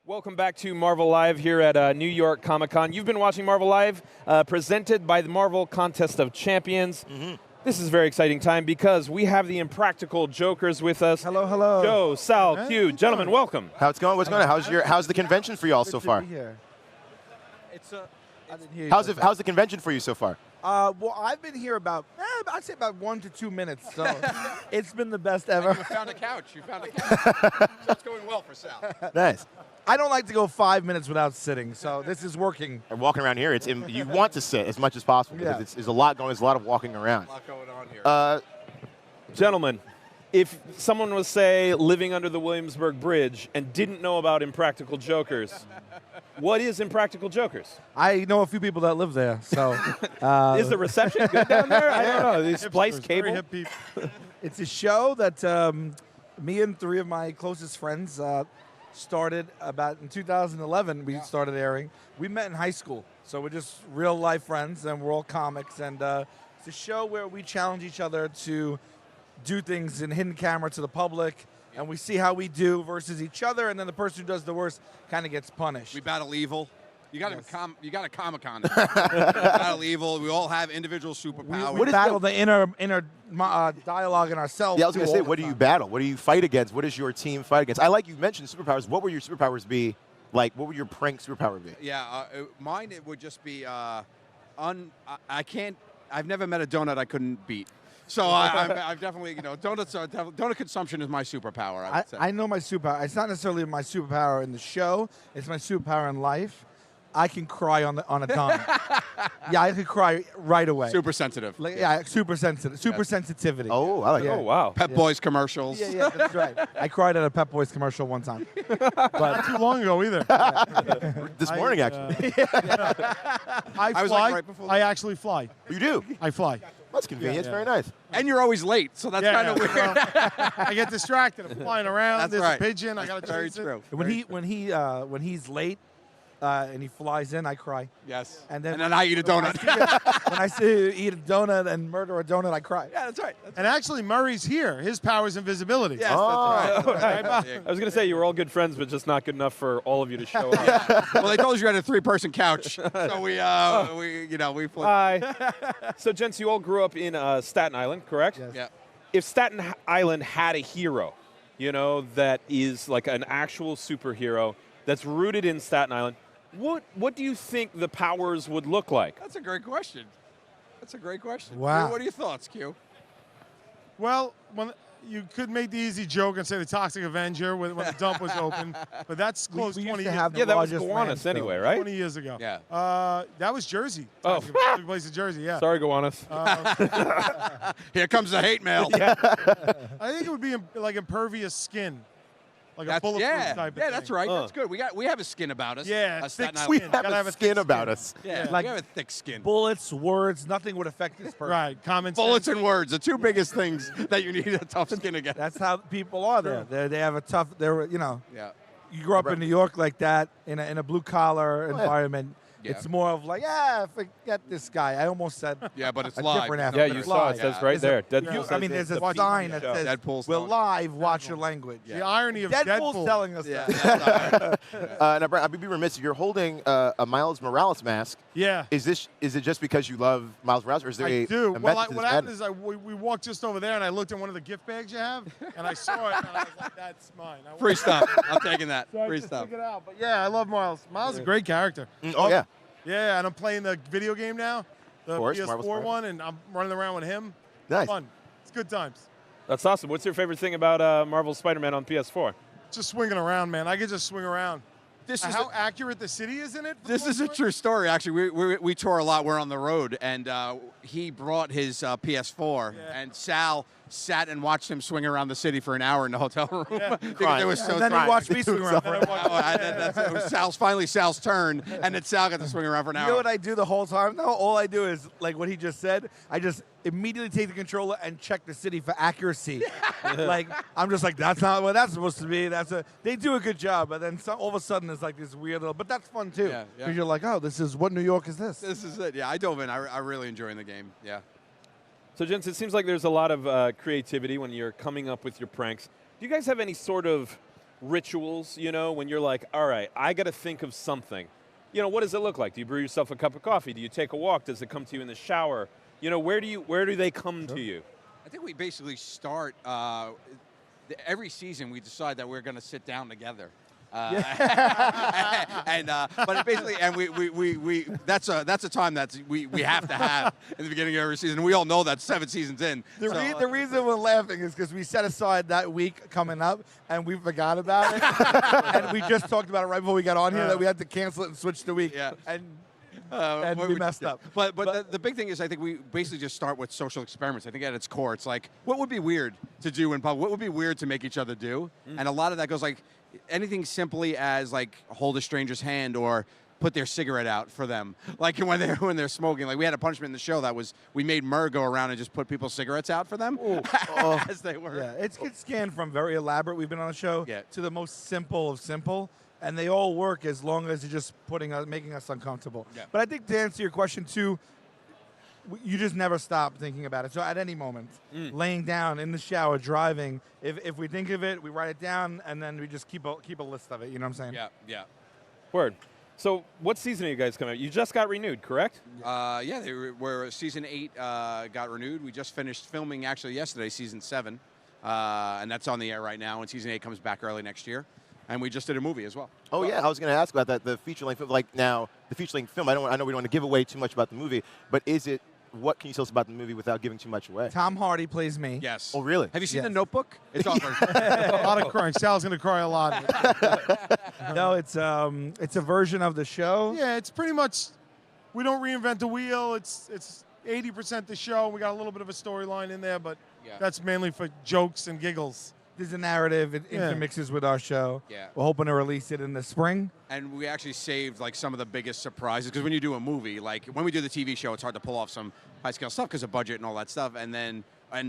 Welcome back to Marvel Live here at New York Comic-Con. You've been watching Marvel Live, presented by the Marvel Contest of Champions. This is a very exciting time because we have the Impractical Jokers with us. Hello, hello. Joe, Sal, Q, gentlemen, welcome. How's it going? What's going on? How's the convention for you all so far? How's the convention for you so far? Well, I've been here about, I'd say about 1 to 2 minutes, so it's been the best ever. You found a couch. You found a couch. So it's going well for Sal. Nice. I don't like to go 5 minutes without sitting, so this is working. And walking around here, you want to sit as much as possible because there's a lot going. There's a lot of walking around. A lot going on here. Gentlemen, if someone was, say, living under the Williamsburg Bridge and didn't know about Impractical Jokers, what is Impractical Jokers? I know a few people that live there, so. Is the reception good down there? I don't know. They splice cable? It's a show that me and 3 of my closest friends started about in 2011. We started airing. We met in high school, so we're just real life friends, and we're all comics. And it's a show where we challenge each other to do things in hidden camera to the public, and we see how we do versus each other, and then the person who does the worst kind of gets punished. We battle evil. You got you got a Comic-Con. Battle evil. We all have individual superpowers. We battle the inner dialogue in ourselves. Yeah, I was going to say, what do you battle? What do you fight against? What does your team fight against? I like you mentioned superpowers. What would your superpowers be? Like, what would your prank superpower be? Yeah, mine it would just be I've never met a donut I couldn't beat. So I've definitely, donuts are donut consumption is my superpower. I would say. I know my superpower. It's not necessarily my superpower in the show. It's my superpower in life. I can cry on a dime. Yeah, I could cry right away. Super sensitive. Like, yeah, super sensitive. Super sensitivity. Oh, I like Oh, wow. Pep Boys commercials. Yeah, that's right. I cried at a Pep Boys commercial one time. But Not too long ago either. This morning, actually. I was fly. like right before. I actually fly. You do? I fly. That's convenient. Yeah. Very nice. And you're always late, so that's kind of weird. Well, I get distracted. I'm flying around. That's There's right. a pigeon. I got to Very chase it. true. when he's late and he flies in, I cry. Yes. And then I eat a donut. When I see eat a donut and murder a donut, I cry. Yeah, that's right. And actually, Murray's here. His power is invisibility. Yes, Oh. that's right. I was going to say you were all good friends, but just not good enough for all of you to show up. Well, they told us you had a 3-person couch, so we flipped. Hi. So, gents, you all grew up in Staten Island, correct? Yes. Yeah. If Staten Island had a hero, that is like an actual superhero that's rooted in Staten Island, what do you think the powers would look like? That's a great question. Wow. What are your thoughts, Q? Well, you could make the easy joke and say the Toxic Avenger when the dump was open, but that's close We 20 used to years have ago. Yeah, that was largest Gowanus landfill. anyway, right? 20 years ago. Yeah. That was Jersey. Oh. Took place in Jersey, yeah. Sorry, Gowanus. Here comes the hate mail. I think it would be like impervious skin. Like a bulletproof type of thing. that's right. That's good. We have a skin about us. Yeah, a Staten thick Island. We Gotta have have a a skin thick about skin. us. Yeah, Like we have a thick skin. Bullets, words, nothing would affect this person. Right, common Bullets sense. and words, the 2 biggest things that you need a tough skin against. That's how people are there. They have a tough. Yeah. You grow up in New York like that in a blue collar environment. Yeah. It's more of like, forget this guy. I almost said Yeah, but it's a live. different after. Yeah, but you it's saw it. live. It says right there. Deadpool You- says I mean, there's a the sign that show. says, Deadpool's "We're telling- live. Watch your language." The irony of Deadpool's Deadpool. telling us Yeah. that. Now, Brian, I'd be remiss if you're holding a Miles Morales mask. Yeah. Is it just because you love Miles Morales, or is there I a do. message Well, to what this happened madness? is we walked just over there, and I looked at one of the gift bags you have, and I saw it, and I was like, that's mine. Free stuff. I'm taking that. So I Free just stuff. took it out. But yeah, I love Miles. Miles is a great character. Oh, yeah. Yeah, and I'm playing the video game now, the course, Marvel's PS4 Spider-Man. one, and I'm running around with him. Nice. Fun. It's good times. That's awesome. What's your favorite thing about Marvel's Spider-Man on PS4? Just swinging around, man. I could just swing around. This is How accurate the city is in it? for the This most is a part? true story, actually. We tour a lot. We're on the road, and he brought his PS4, Yeah. and Sal sat and watched him swing around the city for an hour in the hotel room. because Crying. it was so And then he tight. watched me swing around. Then I watched- It was finally Sal's turn, and then Sal got to swing around for an You hour. know what I do the whole time? No, all I do is like what he just said. I just immediately take the controller and check the city for accuracy. Like I'm just like, that's not what that's supposed to be. They do a good job, but then all of a sudden it's like this weird little. But that's fun too. Yeah, yeah. Because you're like, oh, this is what New York is this? This is it. Yeah, I dove in. I really enjoying the game. Yeah. So, gents, it seems like there's a lot of creativity when you're coming up with your pranks. Do you guys have any sort of rituals, you know, when you're like, all right, I got to think of something. You know, what does it look like? Do you brew yourself a cup of coffee? Do you take a walk? Does it come to you in the shower? You know, where do they come to you? I think we basically start every season. We decide that we're going to sit down together, but basically, and we that's a time that we have to have in the beginning of every season. We all know that 7 seasons in. The reason we're laughing is because we set aside that week coming up and we forgot about it, and we just talked about it right before we got on here that we had to cancel it and switch the week. Yeah. And we messed up. But the big thing is, I think we basically just start with social experiments. I think at its core, it's like, what would be weird to do in public? What would be weird to make each other do? And a lot of that goes like anything simply as like hold a stranger's hand or put their cigarette out for them. Like when they're smoking. Like we had a punishment in the show that was we made Murr go around and just put people's cigarettes out for them as they were. Yeah, it's scanned from very elaborate, we've been on the show, to the most simple of simple. And they all work as long as you're just making us uncomfortable. Yeah. But I think to answer your question too, you just never stop thinking about it. So at any moment, laying down, in the shower, driving, if we think of it, we write it down, and then we just keep a list of it. You know what I'm saying? Yeah. Word. So what season are you guys coming out? You just got renewed, correct? Yeah, we're season 8 got renewed. We just finished filming actually yesterday, season 7, and that's on the air right now. And season 8 comes back early next year. And we just did a movie as well. Oh yeah, I was going to ask about that. The feature-length film, like now the feature-length film. I know we don't want to give away too much about the movie, but is it? What can you tell us about the movie without giving too much away? Tom Hardy plays me. Yes. Oh really? Have you seen The Notebook? It's awesome. A lot of crying. Sal's going to cry a lot. No, it's a version of the show. Yeah, it's pretty much. We don't reinvent the wheel. It's 80% the show. We got a little bit of a storyline in there, but that's mainly for jokes and giggles. There's a narrative. It intermixes with our show. Yeah. We're hoping to release it in the spring. And we actually saved like some of the biggest surprises because when you do a movie, like when we do the TV show, it's hard to pull off some high-scale stuff because of budget and all that stuff, and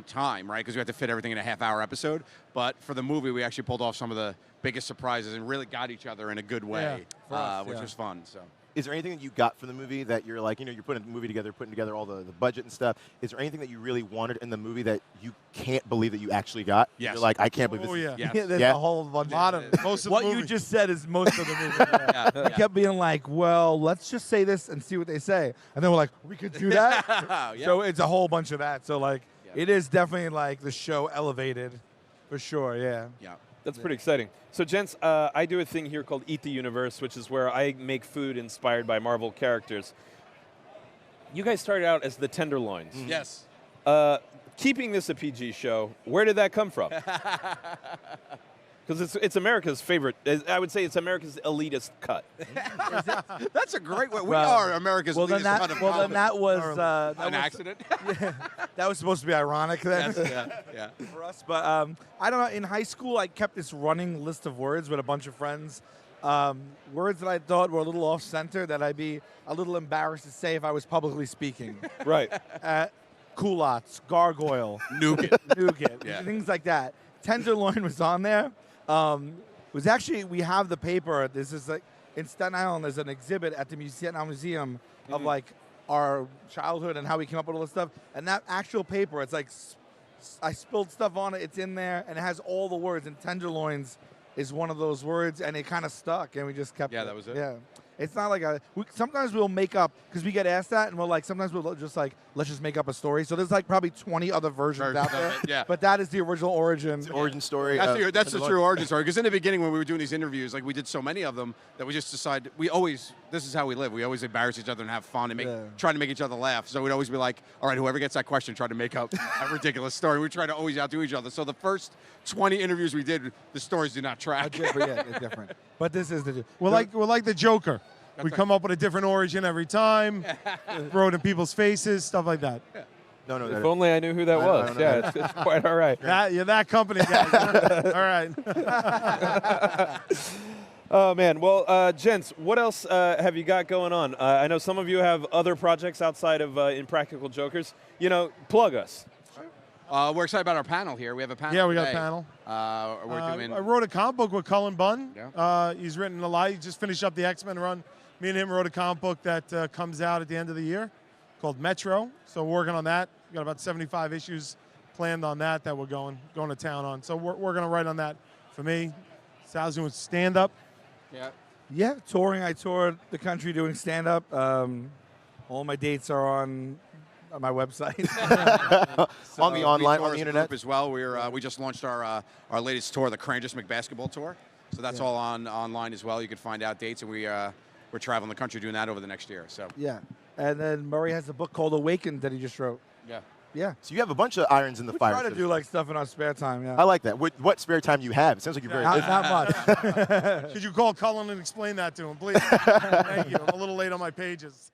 time, right? Because we have to fit everything in a half-hour episode. But for the movie, we actually pulled off some of the biggest surprises and really got each other in a good way, which was fun. So. Is there anything that you got from the movie that you're like, you're putting the movie together, putting together all the budget and stuff. Is there anything that you really wanted in the movie that you can't believe that you actually got? Yes. You're like, I can't believe this. Yeah. Yes. There's a whole bunch of most of what the movie. you just said is most of the movie. We kept being like, well, let's just say this and see what they say. And then we're like, we could do that? So it's a whole bunch of that. So like, it is definitely like the show elevated for sure, yeah. That's pretty exciting. So, gents, I do a thing here called Eat the Universe, which is where I make food inspired by Marvel characters. You guys started out as the Tenderloins. Yes. Keeping this a PG show, where did that come from? Because it's America's favorite. I would say it's America's elitist cut. That's a great way. We are America's elitist cut of then that was an accident. That was supposed to be ironic then. Yeah. For us. But I don't know. In high school, I kept this running list of words with a bunch of friends. Words that I thought were a little off-center that I'd be a little embarrassed to say if I was publicly speaking. Right. Culottes, gargoyle, Nougat, things like that. Tenderloin was on there. Was actually, we have the paper. This is like in Staten Island. There's an exhibit at the Staten Island Museum of like our childhood and how we came up with all this stuff. And that actual paper, it's like I spilled stuff on it. It's in there, and it has all the words. And tenderloins is one of those words, and it kind of stuck, and we just kept. Yeah, that was it. Yeah. It's not like sometimes we'll make up, because we get asked that, and we're like, sometimes we'll just like, let's just make up a story. So there's like probably 20 other versions out there. Yeah. But that is the original origin. It's the origin story. That's the true origin story. Because in the beginning, when we were doing these interviews, like we did so many of them that we just decided this is how we live. We always embarrass each other and have fun and try to make each other laugh. So we'd always be like, all right, whoever gets that question, try to make up a ridiculous story. We try to always outdo each other. So the first 20 interviews we did, the stories did not track. It's different. But this is we're like the Joker. We come up with a different origin every time, throw it in people's faces, stuff like that. No. If only I knew who that was. Yeah, it's quite all right. You're that company, guys. All right. Oh, man. Well, gents, what else have you got going on? I know some of you have other projects outside of Impractical Jokers. Plug us. We're excited about our panel here. We have a panel. Yeah, we got today. a panel. We're doing. I wrote a comic book with Cullen Bunn. Yeah. He's written a lot. He just finished up the X-Men run. Me and him wrote a comic book that comes out at the end of the year called Metro. So we're working on that. We've got about 75 issues planned on that we're going to town on. So we're going to write on that for me. Sal's doing stand-up. Yeah. Yeah, touring. I toured the country doing stand-up. All my dates are on my website. On the online, on the as a internet? group as well. We just launched our latest tour, the Crane McBasketball Tour. So that's all online as well. You can find out dates, and we're traveling the country doing that over the next year. So Yeah. And then Murray has a book called Awakened that he just wrote. yeah. Yeah. So you have a bunch of irons in the We fire. try to do like stuff in our spare time, yeah. I like that. What spare time you have? It sounds like you're very busy. Not much. Could you call Cullen and explain that to him, please? Thank you. I'm a little late on my pages.